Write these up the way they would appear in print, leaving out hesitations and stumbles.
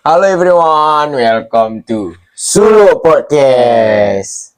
Halo everyone, welcome to Sulu Podcast.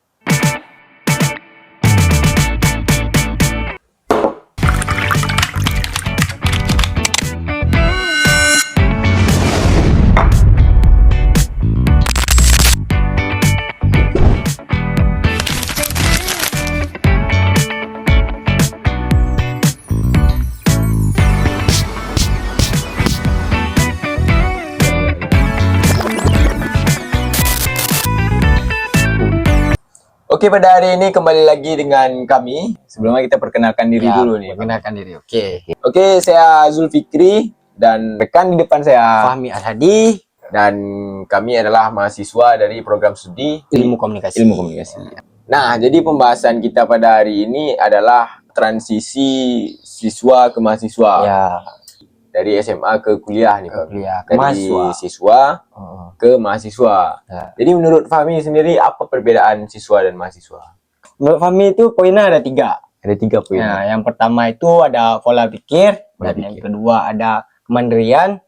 Oke, pada hari ini kembali lagi dengan kami. Sebelumnya kita perkenalkan diri dulu nih. Perkenalkan diri. Oke. Oke, saya Zulfikri dan rekan di depan saya Fahmi Al-Hadi, dan kami adalah mahasiswa dari program studi Ilmu Komunikasi. Nah, jadi pembahasan kita pada hari ini adalah transisi siswa ke mahasiswa. Ya, Dari SMA ke kuliah nih, Pak. kuliah ke Dari mahasiswa. siswa ke mahasiswa. Ya. Jadi menurut Fahmi sendiri apa perbedaan siswa dan mahasiswa? Menurut Fahmi itu poinnya ada 3. Ada 3 poin. Nah, yang pertama itu ada pola pikir, dan yang kedua ada kemandirian,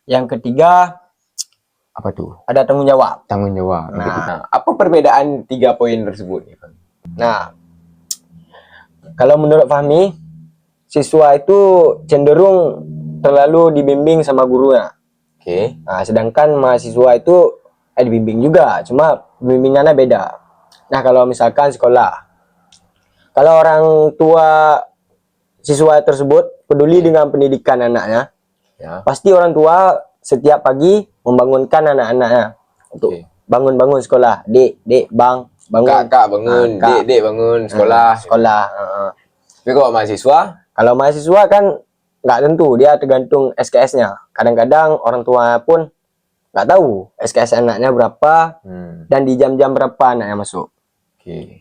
yang ketiga Apa tuh? ada tanggung jawab. Tanggung jawab. Nah. Apa perbedaan 3 poin tersebut nih, Fahmi? Nah, kalau menurut Fahmi, siswa itu cenderung terlalu dibimbing sama gurunya. Oke. Nah, sedangkan mahasiswa itu dibimbing juga, cuma bimbingannya beda. Nah, kalau misalkan sekolah, kalau orang tua siswa tersebut peduli dengan pendidikan anaknya, Ya. pasti orang tua setiap pagi membangunkan anak-anaknya untuk Oke. bangun-bangun sekolah. Dek, bang, bangun. Kak bangun, Kak. dek bangun sekolah. Sekolah. Tapi kalau mahasiswa, Kalau mahasiswa kan nggak tentu, dia tergantung SKS-nya. Kadang-kadang orang tua pun nggak tahu SKS anaknya berapa dan di jam-jam berapa anaknya masuk. Oke.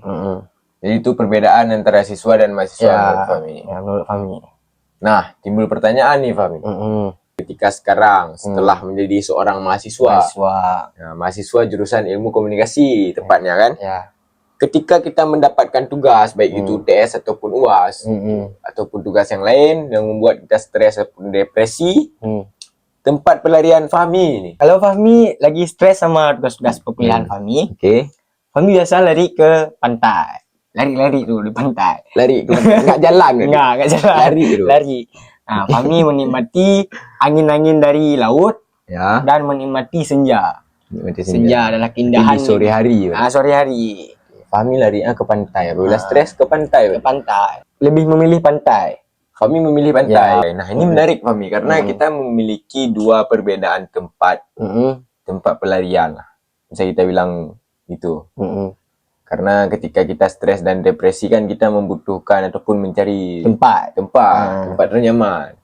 Jadi itu perbedaan antara siswa dan mahasiswa menurut Fahmi. Ya, menurut Fahmi. Nah, timbul pertanyaan nih, Fahmi. Ketika sekarang setelah menjadi seorang mahasiswa, mahasiswa jurusan ilmu komunikasi tepatnya kan, Ya. ketika kita mendapatkan tugas baik itu UTS ataupun UAS ataupun tugas yang lain yang membuat kita stres ataupun depresi, tempat pelarian Fahmi nih. Kalau Fahmi lagi stres sama tugas-tugas perkuliahan Fahmi, Oke. Fahmi biasa lari ke pantai. Lari-lari tuh di pantai. Lari enggak jalan kan? Enggak jalan. Lari gitu. Lari. Nah, Fahmi menikmati angin-angin dari laut Ya. dan menikmati senja. Senja adalah Di keindahan sore hari. sore hari. Fahmi larinya ke pantai. Apabila stres ke pantai. Ke pantai. Lebih memilih pantai. Fahmi memilih pantai. Nah, ini menarik Fahmi karena kita memiliki 2 perbedaan tempat pelarian lah. Bisa kita bilang gitu. Karena ketika kita stres dan depresi kan kita membutuhkan ataupun mencari tempat ternyaman.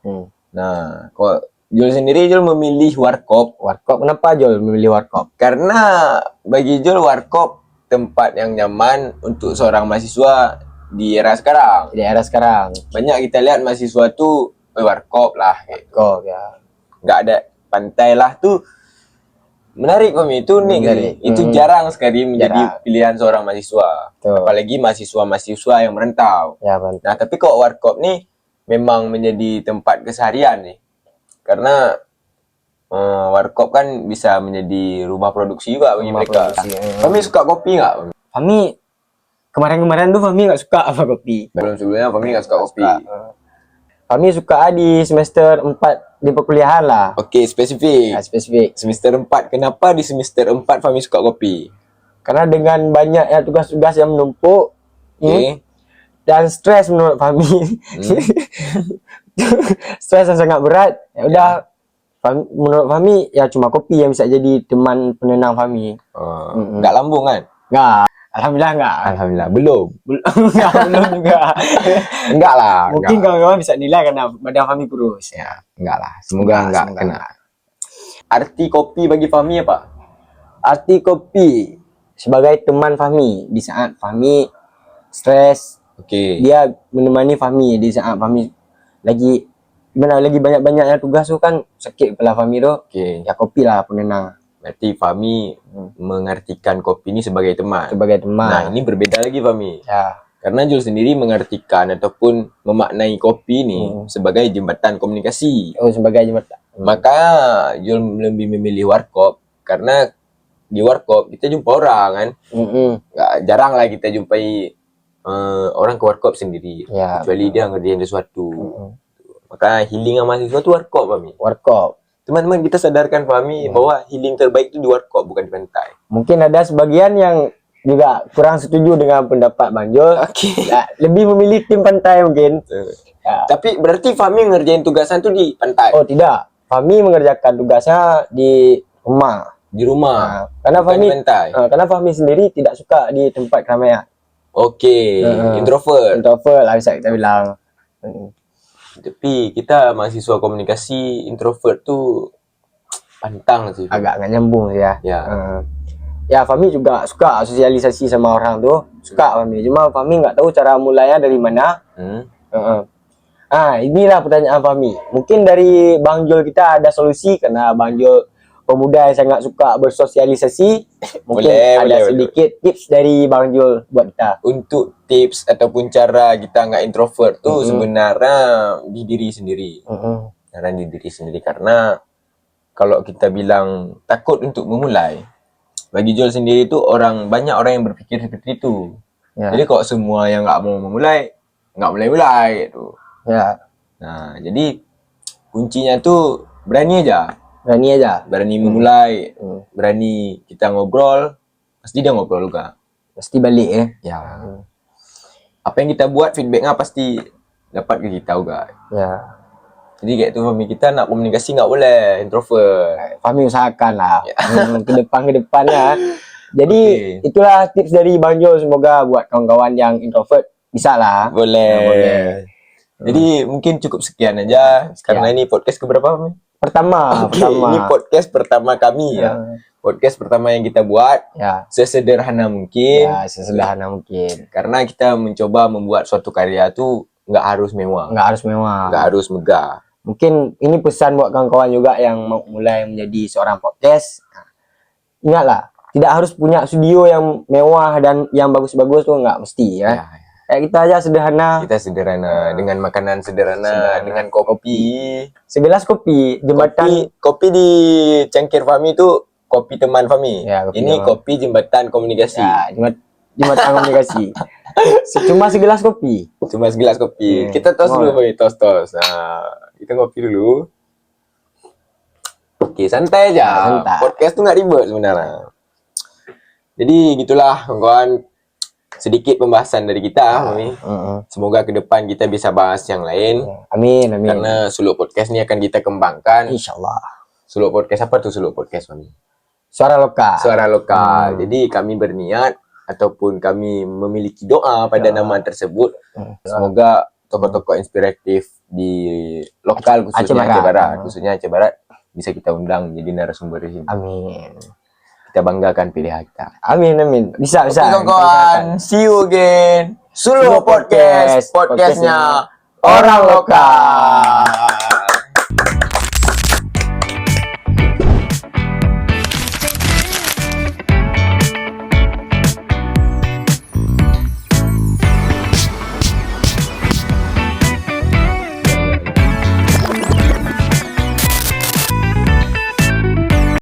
Nah, kok Jul sendiri Jul memilih warkop. Warkop, kenapa Jul memilih warkop? Karena bagi Jul warkop tempat yang nyaman untuk seorang mahasiswa di era sekarang. Di era sekarang. Banyak kita lihat mahasiswa tuh warkop lah. Warkop ya. Nggak ada pantai lah tuh. Menarik Fahmi, itu nih Menarik. itu jarang sekali menjadi pilihan seorang mahasiswa. Tuh. Apalagi mahasiswa yang merantau. Ya, Bang. Nah, tapi kok warkop nih memang menjadi tempat keseharian nih. Karena warkop kan bisa menjadi rumah produksi juga bagi mereka. Fahmi suka kopi nggak? Fahmi kemarin-kemarin tuh Fahmi nggak suka sama kopi. Sebelumnya Fahmi nggak suka kopi. Fahmi suka di semester 4 di perkuliahan lah. Oke, spesifik. Ya, spesifik. Semester 4. Kenapa di semester 4 Fahmi suka kopi? Karena dengan banyaknya tugas-tugas yang menumpuk dan stres menurut Fahmi. Stres yang sangat berat. Ya udah, menurut Fahmi ya cuma kopi yang bisa jadi teman penenang Fahmi. Nggak lambung kan? Nggak. Alhamdulillah nggak. Alhamdulillah belum. Belum juga. Enggak lah. Mungkin kawan-kawan bisa nilai karena badan Fahmi kurus. Ya, enggak lah. Semoga enggak kena. Arti kopi bagi Fahmi apa? Arti kopi sebagai teman Fahmi di saat Fahmi stres. Dia menemani Fahmi di saat Fahmi lagi banyak-banyaknya tugas tuh kan sakit kepala Fahmi tuh. Ya kopi lah penenang. Berarti Fahmi mengartikan kopi ini sebagai teman. Sebagai teman. Nah, ini berbeda lagi Fahmi. Ya. Karena Jul sendiri mengartikan ataupun memaknai kopi ni sebagai jembatan komunikasi. Oh, sebagai jembatan. Maka Jul lebih memilih warkop karena di warkop kita jumpa orang kan. Jarang lah kita jumpai orang ke warkop sendiri. Ya, kecuali dia ngerjain sesuatu. Maka healing sama mahasiswa tu warkop Fahmi. Warkop. Teman-teman kita sadarkan Fahmi bahwa healing terbaik itu di warkop bukan di pantai. Mungkin ada sebagian yang juga kurang setuju dengan pendapat Bang Jul. Ya, lebih memilih tim pantai mungkin. Ya. Tapi berarti Fahmi ngerjain tugasan tu di pantai? Oh tidak, Fahmi mengerjakan tugasnya di rumah. Di rumah. Karena bukan Fahmi di pantai. Karena Fahmi sendiri tidak suka di tempat keramaian. Okey, introvert. Introvert lah bisa kita bilang. Tapi kita mahasiswa komunikasi introvert tu pantang sih. Agak nyambung sih ya. Ya. Ya, Fahmi juga suka sosialisasi sama orang tu. Suka Fahmi. Cuma Fahmi nggak tahu cara mulainya dari mana. Inilah pertanyaan Fahmi. Mungkin dari Bang Jul kita ada solusi karena Bang Jul pemuda yang sangat suka bersosialisasi. Mungkin ada sedikit tips dari Bang Jul buat kita. Untuk tips ataupun cara kita nggak introvert tu sebenarnya di diri sendiri. Karena di diri sendiri karena kalau kita bilang takut untuk memulai, bagi Jul sendiri tu banyak orang yang berfikir seperti itu. Ya. Jadi kalau semua yang nggak mau memulai, nggak mulai-mulai tu. Ya. Nah, jadi kuncinya tu berani aja. Berani memulai, berani kita ngobrol, pasti dia ngobrol juga. Pasti balik ya. Ya. Apa yang kita buat feedbacknya pasti dapat ke kita juga. Ya. Jadi kayak tu Fahmi, kita nak komunikasi nggak boleh introvert. Fahmi usahakan lah. ke depan ya. Jadi itulah tips dari Bang Jul. Semoga buat kawan-kawan yang introvert bisa lah. Boleh. Jadi mungkin cukup sekian aja. Karena ini podcast keberapa Fahmi? Pertama. Ini podcast pertama kami ya. Podcast pertama yang kita buat. Ya. Sesederhana mungkin. Ya, sesederhana mungkin. Karena kita mencoba membuat suatu karya tu nggak harus mewah. Nggak harus megah. Mungkin ini pesan buat kawan-kawan juga yang mau mulai menjadi seorang podcast. Ingatlah, tidak harus punya studio yang mewah dan yang bagus-bagus tuh nggak mesti ya. Kayak kita aja sederhana. Kita sederhana dengan makanan sederhana, dengan kopi. Segelas kopi, jembatan kopi di cangkir Fahmi itu kopi teman Fahmi. Ya, ini teman. Kopi jembatan komunikasi. Ya, jembatan komunikasi. Cuma segelas kopi. Kita tos dulu Fahmi, tos. Nah, kita ngopi dulu. Oke, santai aja. Podcast tuh nggak ribet sebenarnya. Jadi gitulah kawan. Sedikit pembahasan dari kita, Fahmi. Semoga ke depan kita bisa bahas yang lain. Amin. Karena Suluk Podcast ini akan kita kembangkan. Insyaallah. Suluk Podcast apa tuh Suluk Podcast, Fahmi? Suara lokal. Jadi kami berniat ataupun kami memiliki doa pada nama tersebut. Semoga tokoh-tokoh inspiratif di lokal khususnya Aceh Barat bisa kita undang jadi narasumber di sini. Amin. Kita banggakan PDH kita. Amin. Bisa. Kawan-kawan, see you again. Suluk Podcast, podcastnya orang lokal.